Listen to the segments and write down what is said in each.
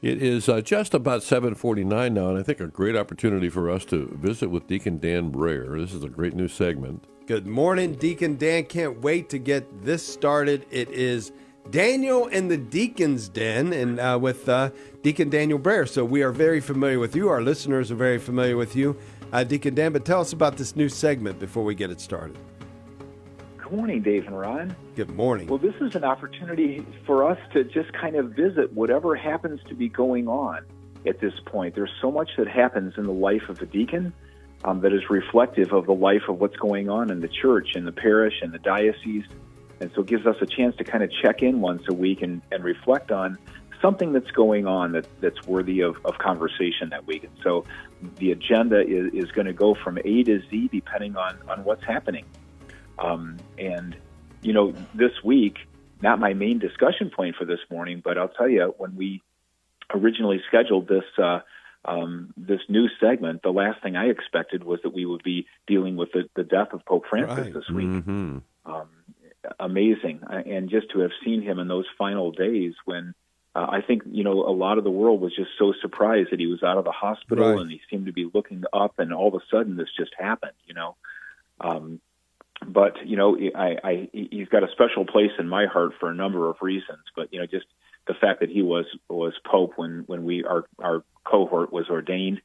It is just about 7:49 now, and I think a great opportunity for us to visit with Deacon Dan Brahier. This is a great new segment. Good morning, Deacon Dan. Can't wait to get this started. It is Daniel and the Deacon's Den, and with Deacon Daniel Brahier. So we are very familiar with you. Our listeners are very familiar with you, Deacon Dan. But tell us about this new segment before we get it started. Good morning, Dave and Ron. Good morning. Well, this is an opportunity for us to just kind of visit whatever happens to be going on at this point. There's so much that happens in the life of a deacon that is reflective of the life of what's going on in the church, in the parish, and the diocese. And so it gives us a chance to kind of check in once a week and reflect on something that's going on that's worthy of conversation that week. And so the agenda is going to go from A to Z depending on what's happening. And, you know, this week, not my main discussion point for this morning, but I'll tell you, when we originally scheduled this new segment, the last thing I expected was that we would be dealing with the death of Pope Francis this week. Mm-hmm. Amazing. And just to have seen him in those final days when I think, you know, a lot of the world was just so surprised that he was out of the hospital and he seemed to be looking up, and all of a sudden this just happened, you know. But, you know, he's got a special place in my heart for a number of reasons. But, you know, just the fact that he was Pope when our cohort was ordained,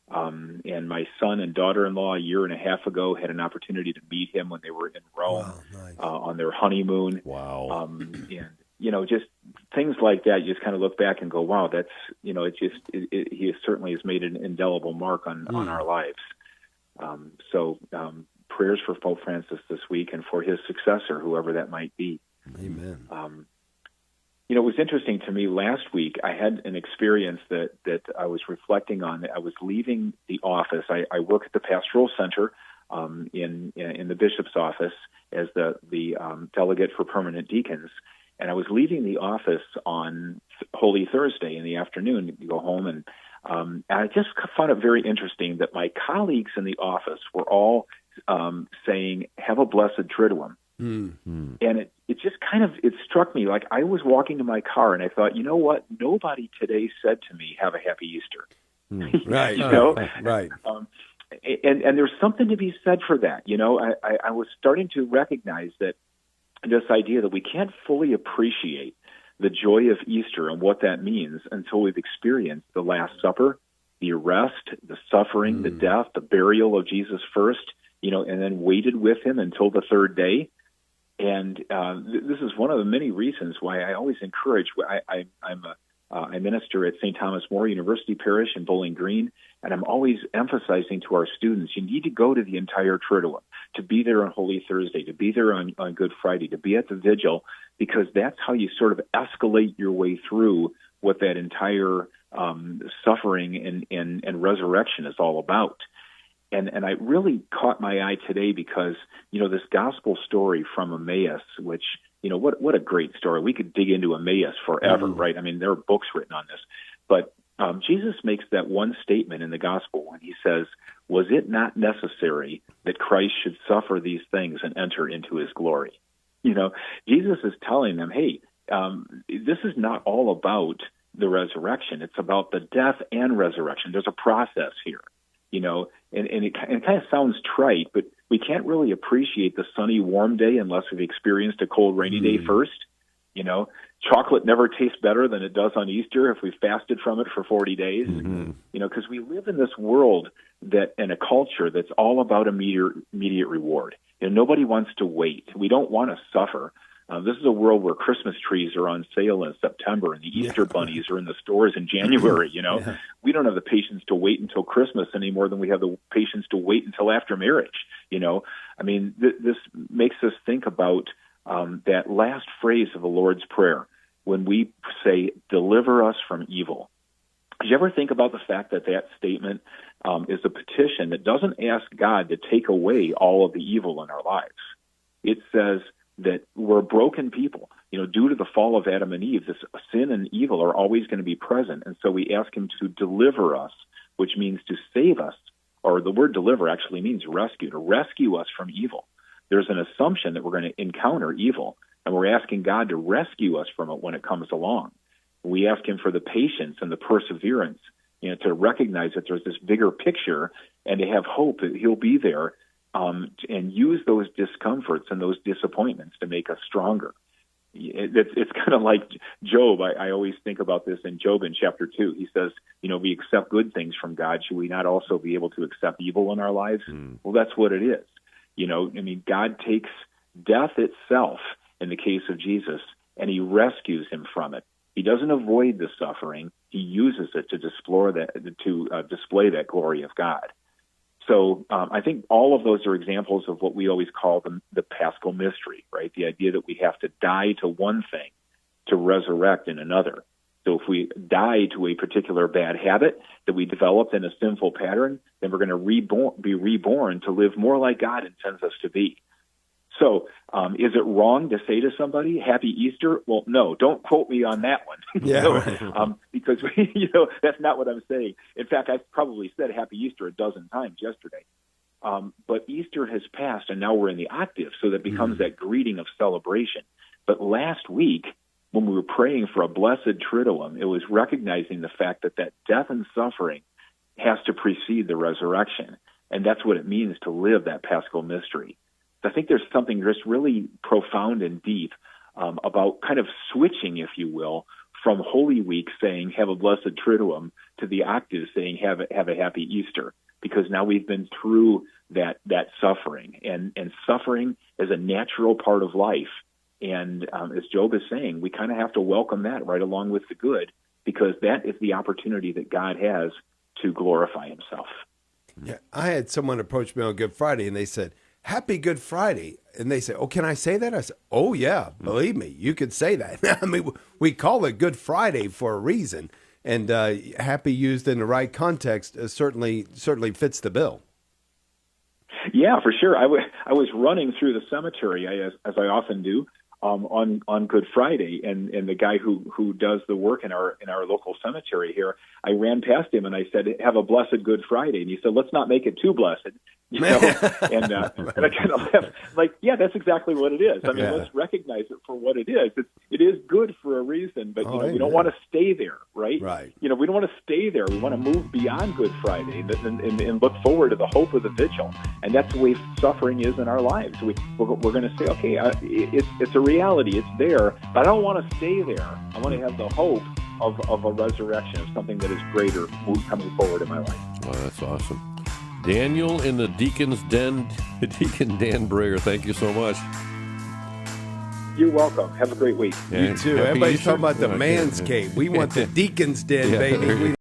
and my son and daughter-in-law a year and a half ago had an opportunity to meet him when they were in Rome. Wow, nice. On their honeymoon. Wow. And, you know, just things like that, you just kind of look back and go, wow, that's, you know, he certainly has made an indelible mark on our lives. So prayers for Pope Francis this week and for his successor, whoever that might be. Amen. You know, it was interesting to me last week. I had an experience that I was reflecting on. I was leaving the office. I work at the Pastoral Center in the bishop's office as the delegate for permanent deacons. And I was leaving the office on Holy Thursday in the afternoon to go home. And I just found it very interesting that my colleagues in the office were all saying, "Have a blessed Triduum." Mm-hmm. And it just kind of, it struck me like I was walking to my car and I thought, you know what? Nobody today said to me, "Have a happy Easter." Right. You know? Right. And there's something to be said for that. You know, I was starting to recognize that this idea that we can't fully appreciate the joy of Easter and what that means until we've experienced the Last Supper, the arrest, the suffering, the death, the burial of Jesus first, you know, and then waited with him until the third day. And this is one of the many reasons why I always encourage. I minister at St. Thomas More University Parish in Bowling Green, and I'm always emphasizing to our students, you need to go to the entire Triduum, to be there on Holy Thursday, to be there on Good Friday, to be at the Vigil, because that's how you sort of escalate your way through what that entire suffering and resurrection is all about. And I really caught my eye today because, you know, this gospel story from Emmaus, which, you know, what a great story. We could dig into Emmaus forever, right? I mean, there are books written on this. But Jesus makes that one statement in the gospel when he says, "Was it not necessary that Christ should suffer these things and enter into his glory?" You know, Jesus is telling them, hey, this is not all about the resurrection. It's about the death and resurrection. There's a process here. You know, and it kind of sounds trite, but we can't really appreciate the sunny, warm day unless we've experienced a cold, rainy day first. You know, chocolate never tastes better than it does on Easter if we've fasted from it for 40 days. Mm-hmm. You know, because we live in this world in a culture that's all about immediate reward. You know, nobody wants to wait. We don't want to suffer. This is a world where Christmas trees are on sale in September and the Easter bunnies are in the stores in January, you know. Yeah. We don't have the patience to wait until Christmas any more than we have the patience to wait until after marriage, you know. I mean, this makes us think about that last phrase of the Lord's Prayer when we say, "Deliver us from evil." Did you ever think about the fact that statement is a petition that doesn't ask God to take away all of the evil in our lives? It says that we're broken people. You know, due to the fall of Adam and Eve, this sin and evil are always going to be present. And so we ask him to deliver us, which means to save us, or the word deliver actually means rescue, to rescue us from evil. There's an assumption that we're going to encounter evil, and we're asking God to rescue us from it when it comes along. We ask him for the patience and the perseverance, to recognize that there's this bigger picture and to have hope that he'll be there, and use those discomforts and those disappointments to make us stronger. It's kind of like Job. I always think about this in Job in chapter 2. He says, we accept good things from God. Should we not also be able to accept evil in our lives? Well, that's what it is. God takes death itself in the case of Jesus, and he rescues him from it. He doesn't avoid the suffering. He uses it to display that glory of God. So I think all of those are examples of what we always call the Paschal mystery, right? The idea that we have to die to one thing to resurrect in another. So if we die to a particular bad habit that we developed in a sinful pattern, then we're going to be reborn to live more like God intends us to be. So is it wrong to say to somebody, Happy Easter? Well, no, don't quote me on that one. Because that's not what I'm saying. In fact, I've probably said Happy Easter a dozen times yesterday. But Easter has passed, and now we're in the octave, so that becomes that greeting of celebration. But last week, when we were praying for a blessed Triduum, it was recognizing the fact that death and suffering has to precede the resurrection. And that's what it means to live that Paschal mystery. I think there's something just really profound and deep about kind of switching, if you will, from Holy Week saying, have a blessed Triduum, to the octave saying, have a happy Easter, because now we've been through that suffering. And suffering is a natural part of life. And as Job is saying, we kind of have to welcome that right along with the good, because that is the opportunity that God has to glorify himself. Yeah, I had someone approach me on Good Friday, and they said, Happy Good Friday. And they said, oh, can I say that? I said, oh, yeah, believe me, you could say that. I mean, we call it Good Friday for a reason. And happy used in the right context certainly fits the bill. Yeah, for sure. I was running through the cemetery, as I often do, on Good Friday, and the guy who does the work in our local cemetery here, I ran past him and I said, have a blessed Good Friday. And he said, let's not make it too blessed. And I kind of laughed, like, yeah, that's exactly what it is. I mean, let's recognize it for what it is. It is good for a reason, but we don't want to stay there, right? Right. We don't want to stay there. We want to move beyond Good Friday and look forward to the hope of the vigil. And that's the way suffering is in our lives. We're going to say, okay, it's a reality. It's there, but I don't want to stay there. I want to have the hope of a resurrection, of something that is greater coming forward in my life. Oh, that's awesome. Daniel in the Deacon's Den, Deacon Dan Brahier, thank you so much. You're welcome. Have a great week. You too. Everybody's talking about the man's cave. We want the Deacon's Den, baby.